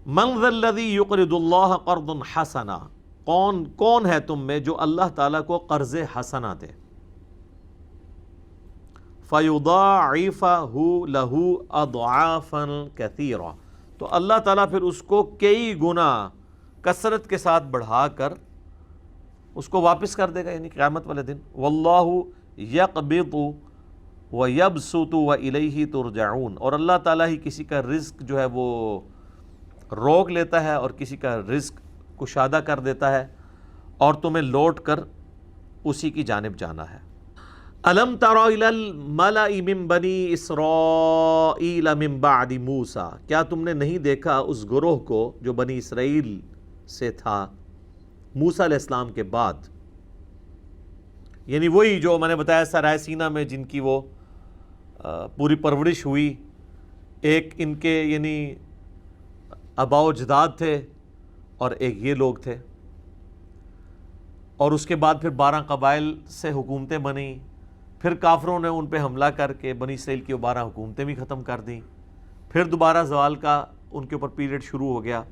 من ذا الذی یقرض اللہ قرضا حسنا، کون ہے تم میں جو اللہ تعالیٰ کو قرض حسنا دے، فیضاعفہ لہ اضعافا کثیرا، تو اللہ تعالیٰ پھر اس کو کئی گنا کثرت کے ساتھ بڑھا کر اس کو واپس کر دے گا، یعنی قیامت والے دن۔ واللہ یقبض ویبسط والیہ ترجعون، اور اللہ تعالیٰ ہی کسی کا رزق جو ہے وہ روک لیتا ہے اور کسی کا رزق کشادہ کر دیتا ہے، اور تمہیں لوٹ کر اسی کی جانب جانا ہے۔ الم تر الی الملأ من بنی اسرائیل من بعد موسیٰ، کیا تم نے نہیں دیکھا اس گروہ کو جو بنی اسرائیل سے تھا موسیٰ علیہ السلام کے بعد، یعنی وہی جو میں نے بتایا سرائے سینا میں جن کی وہ پوری پرورش ہوئی، ایک ان کے یعنی آباء و اجداد تھے اور ایک یہ لوگ تھے، اور اس کے بعد پھر 12 قبائل سے حکومتیں بنیں، پھر کافروں نے ان پہ حملہ کر کے بنی اسرائیل کی 12 حکومتیں بھی ختم کر دیں، پھر دوبارہ زوال کا ان کے اوپر پیریڈ شروع ہو گیا۔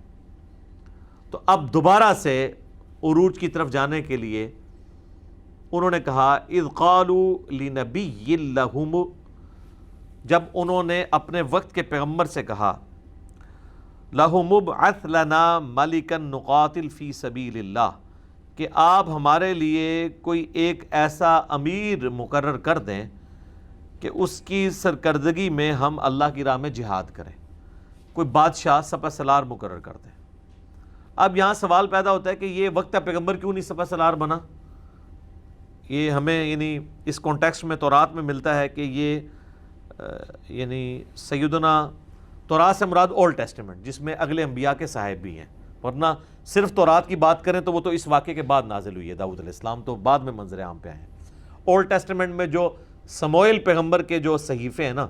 تو اب دوبارہ سے عروج کی طرف جانے کے لیے انہوں نے کہا اذ قالوا لنبی لہم، جب انہوں نے اپنے وقت کے پیغمبر سے کہا لہم ابعث لنا ملکا نقاتل فی سبیل اللہ، کہ آپ ہمارے لیے کوئی ایک ایسا امیر مقرر کر دیں کہ اس کی سرکردگی میں ہم اللہ کی راہ میں جہاد کریں، کوئی بادشاہ سپہ سالار مقرر کر دیں۔ اب یہاں سوال پیدا ہوتا ہے کہ یہ وقت پیغمبر کیوں نہیں سپہ سالار بنا؟ یہ ہمیں یعنی اس کانٹیکسٹ میں تورات میں ملتا ہے کہ یہ یعنی سیدنا تورات سے مراد اولڈ ٹیسٹمنٹ، جس میں اگلے انبیاء کے صاحب بھی ہیں، ورنہ صرف تورات کی بات کریں تو وہ تو اس واقعے کے بعد نازل ہوئی ہے، داؤد علیہ السلام تو بعد میں منظر عام پہ آئے ہیں۔ اولڈ ٹیسٹمنٹ میں جو سموئیل پیغمبر کے جو صحیفے ہیں نا،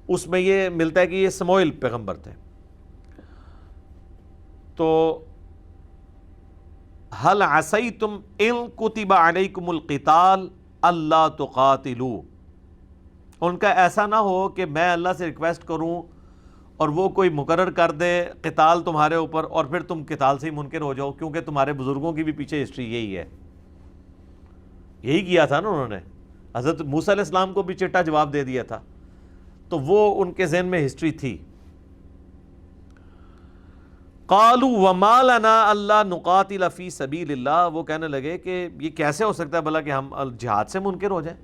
اس میں یہ ملتا ہے کہ یہ سموئیل پیغمبر تھے۔ تو هل عصیتم ان کتب علیکم القتال اللہ تقاتلوا، ان کا ایسا نہ ہو کہ میں اللہ سے ریکویسٹ کروں اور وہ کوئی مقرر کر دے قتال تمہارے اوپر، اور پھر تم قتال سے ہی منکر ہو جاؤ، کیونکہ تمہارے بزرگوں کی بھی پیچھے ہسٹری یہی ہے، یہی کیا تھا نا انہوں نے، حضرت موسیٰ علیہ السلام کو بھی چٹا جواب دے دیا تھا، تو وہ ان کے ذہن میں ہسٹری تھی۔ قالوا وما لنا الا نقاتل فی سبیل اللہ، وہ کہنے لگے کہ یہ کیسے ہو سکتا ہے بھلا کہ ہم جہاد سے منکر ہو جائیں۔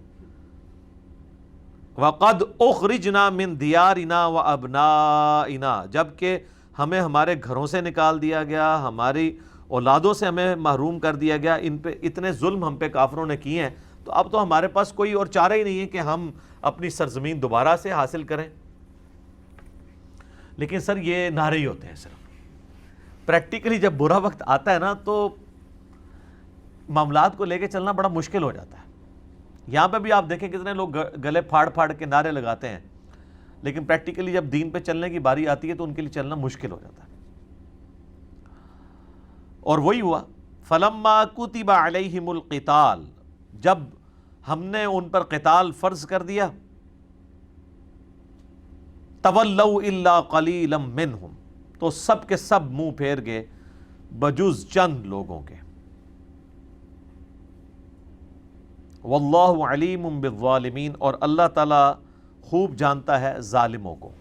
وقد اخرجنا من دیارنا وابنائنا، جبکہ ہمیں ہمارے گھروں سے نکال دیا گیا، ہماری اولادوں سے ہمیں محروم کر دیا گیا، ان پہ اتنے ظلم ہم پہ کافروں نے کیے ہیں، تو اب تو ہمارے پاس کوئی اور چارہ ہی نہیں ہے کہ ہم اپنی سرزمین دوبارہ سے حاصل کریں۔ لیکن سر یہ نعرے ہی ہوتے ہیں، صرف پریکٹیکلی جب برا وقت آتا ہے نا تو معاملات کو لے کے چلنا بڑا مشکل ہو جاتا ہے۔ یہاں پہ بھی آپ دیکھیں کتنے لوگ گلے پھاڑ پھاڑ کے نعرے لگاتے ہیں، لیکن پریکٹیکلی جب دین پہ چلنے کی باری آتی ہے تو ان کے لیے چلنا مشکل ہو جاتا ہے۔ اور وہی ہوا، فلما کتب علیہم القتال، جب ہم نے ان پر قتال فرض کر دیا، تولوا الا قلیلا منہم، تو سب کے سب منہ پھیر گئے بجز چند لوگوں کے۔ واللہ علیم بالظالمین، اور اللہ تعالیٰ خوب جانتا ہے ظالموں کو۔